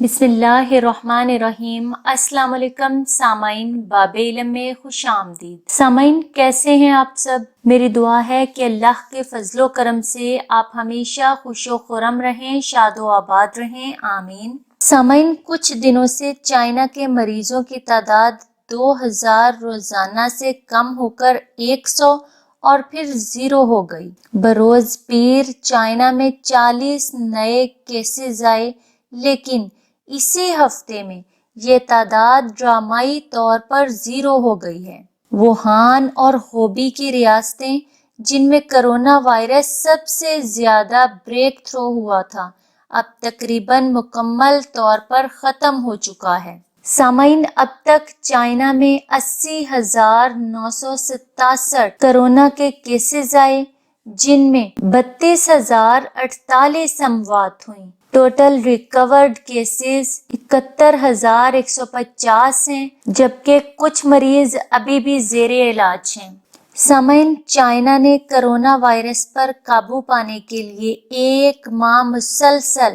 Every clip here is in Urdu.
بسم اللہ الرحمن الرحیم۔ السلام علیکم سامعین، باب علم میں خوش آمدید۔ سامعین کیسے ہیں آپ سب؟ میری دعا ہے کہ اللہ کے فضل و کرم سے آپ ہمیشہ خوش و خرم رہیں، شاد و آباد رہیں، آمین۔ سامعین کچھ دنوں سے چائنا کے مریضوں کی تعداد 2000 روزانہ سے کم ہو کر 100 اور پھر 0 ہو گئی۔ بروز پیر چائنا میں 40 نئے کیسز آئے، لیکن اسی ہفتے میں یہ تعداد ڈرامائی طور پر 0 ہو گئی ہے۔ ووہان اور ہوبی کی ریاستیں جن میں کرونا وائرس سب سے زیادہ بریک تھرو ہوا تھا، اب تقریباً مکمل طور پر ختم ہو چکا ہے۔ سامعین اب تک چائنا میں 80,967 کرونا کے کیسز آئے، جن میں 32,048 اموات ہوئیں۔ ٹوٹل ریکورڈ کیسز 71,150 ہیں، جبکہ کچھ مریض ابھی بھی زیر علاج ہیں۔ سامعین چائنا نے کرونا وائرس پر قابو پانے کے لیے 1 ماہ مسلسل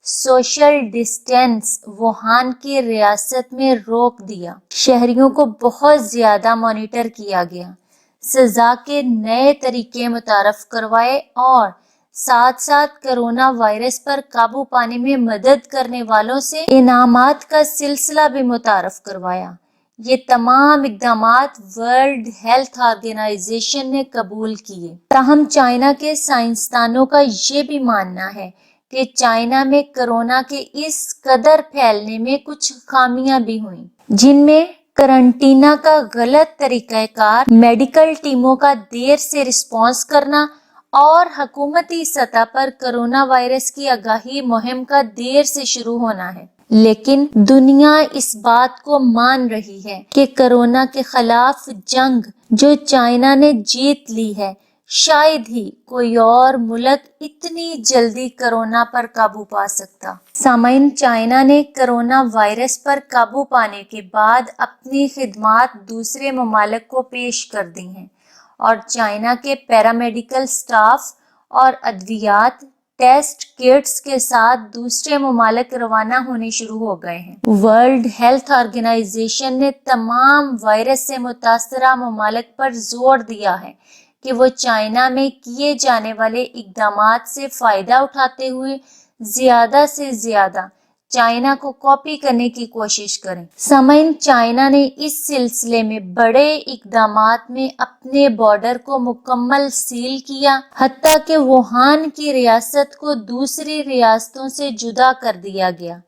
سوشل ڈسٹینس ووہان کی ریاست میں روک دیا۔ شہریوں کو بہت زیادہ مانیٹر کیا گیا، سزا کے نئے طریقے متعارف کروائے اور ساتھ ساتھ کرونا وائرس پر قابو پانے میں مدد کرنے والوں سے انعامات کا سلسلہ بھی متعارف کروایا۔ یہ تمام اقدامات ورلڈ ہیلتھ آرگنائزیشن نے قبول کیے۔ تاہم چائنا کے سائنسدانوں کا یہ بھی ماننا ہے کہ چائنا میں کرونا کے اس قدر پھیلنے میں کچھ خامیاں بھی ہوئیں، جن میں قرنطینہ کا غلط طریقہ کار، میڈیکل ٹیموں کا دیر سے رسپانس کرنا اور حکومتی سطح پر کرونا وائرس کی آگاہی مہم کا دیر سے شروع ہونا ہے۔ لیکن دنیا اس بات کو مان رہی ہے کہ کرونا کے خلاف جنگ جو چائنا نے جیت لی ہے، شاید ہی کوئی اور ملک اتنی جلدی کرونا پر قابو پا سکتا۔ سامعین چائنا نے کرونا وائرس پر قابو پانے کے بعد اپنی خدمات دوسرے ممالک کو پیش کر دی ہیں اور چائنا کے پیرامیڈیکل سٹاف اور ادویات ٹیسٹ کٹس کے ساتھ دوسرے ممالک روانہ ہونے شروع ہو گئے ہیں۔ ورلڈ ہیلتھ آرگنائزیشن نے تمام وائرس سے متاثرہ ممالک پر زور دیا ہے کہ وہ چائنا میں کیے جانے والے اقدامات سے فائدہ اٹھاتے ہوئے زیادہ سے زیادہ چائنا کو کاپی کرنے کی کوشش کریں۔ سامعین چائنا نے اس سلسلے میں بڑے اقدامات میں اپنے بارڈر کو مکمل سیل کیا، حتیٰ کہ ووہان کی ریاست کو دوسری ریاستوں سے جدا کر دیا گیا۔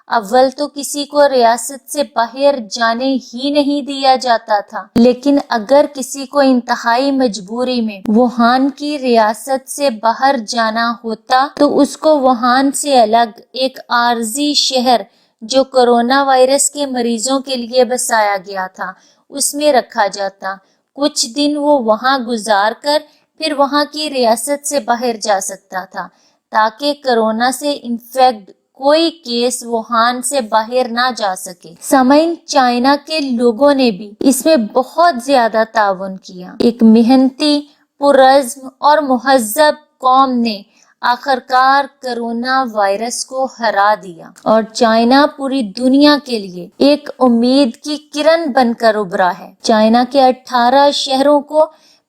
اول تو کسی کو ریاست سے باہر جانے ہی نہیں دیا جاتا تھا، لیکن اگر کسی کو انتہائی مجبوری میں ووہان کی ریاست سے باہر جانا ہوتا تو اس کو ووہان سے الگ ایک عارضی شہر جو کرونا وائرس کے مریضوں کے لیے بسایا گیا تھا اس میں رکھا جاتا۔ کچھ دن وہ وہاں گزار کر پھر وہاں کی ریاست سے باہر جا سکتا تھا تاکہ کرونا سے انفیکٹ کوئی کیس ووہان سے باہر نہ جا سکے۔ سامعین چائنا کے لوگوں نے بھی اس میں بہت زیادہ تعاون کیا۔ ایک محنتی، پرعزم اور مہذب قوم نے آخرکار کرونا وائرس کو ہرا دیا اور چائنا پوری دنیا کے لیے ایک امید کی کرن بن کر ابھرا ہے۔ چائنا کے 18 شہروں کو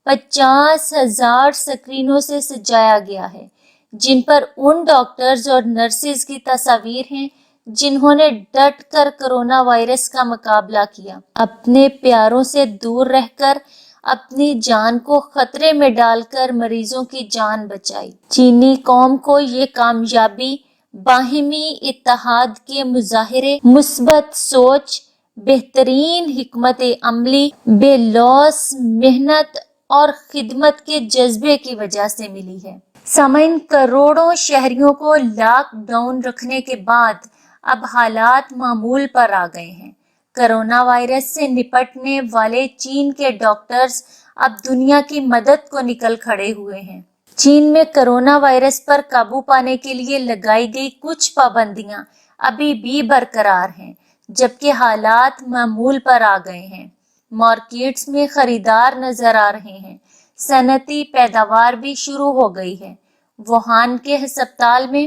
50,000 سکرینوں سے سجایا گیا ہے، جن پر ان ڈاکٹرز اور نرسز کی تصاویر ہیں جنہوں نے ڈٹ کر کرونا وائرس کا مقابلہ کیا، اپنے پیاروں سے دور رہ کر اپنی جان کو خطرے میں ڈال کر مریضوں کی جان بچائی۔ چینی قوم کو یہ کامیابی باہمی اتحاد کے مظاہرے، مثبت سوچ، بہترین حکمت عملی، بے لوث محنت اور خدمت کے جذبے کی وجہ سے ملی ہے۔ سامعین کروڑوں شہریوں کو لاک ڈاؤن رکھنے کے بعد اب حالات معمول پر آ گئے ہیں۔ کرونا وائرس سے نپٹنے والے چین کے ڈاکٹرز اب دنیا کی مدد کو نکل کھڑے ہوئے ہیں۔ چین میں کرونا وائرس پر قابو پانے کے لیے لگائی گئی کچھ پابندیاں ابھی بھی برقرار ہیں، جبکہ حالات معمول پر آ گئے ہیں۔ مارکیٹس میں خریدار نظر آ رہے ہیں، صنعتی پیداوار بھی شروع ہو گئی ہے۔ ووہان کے ہسپتال میں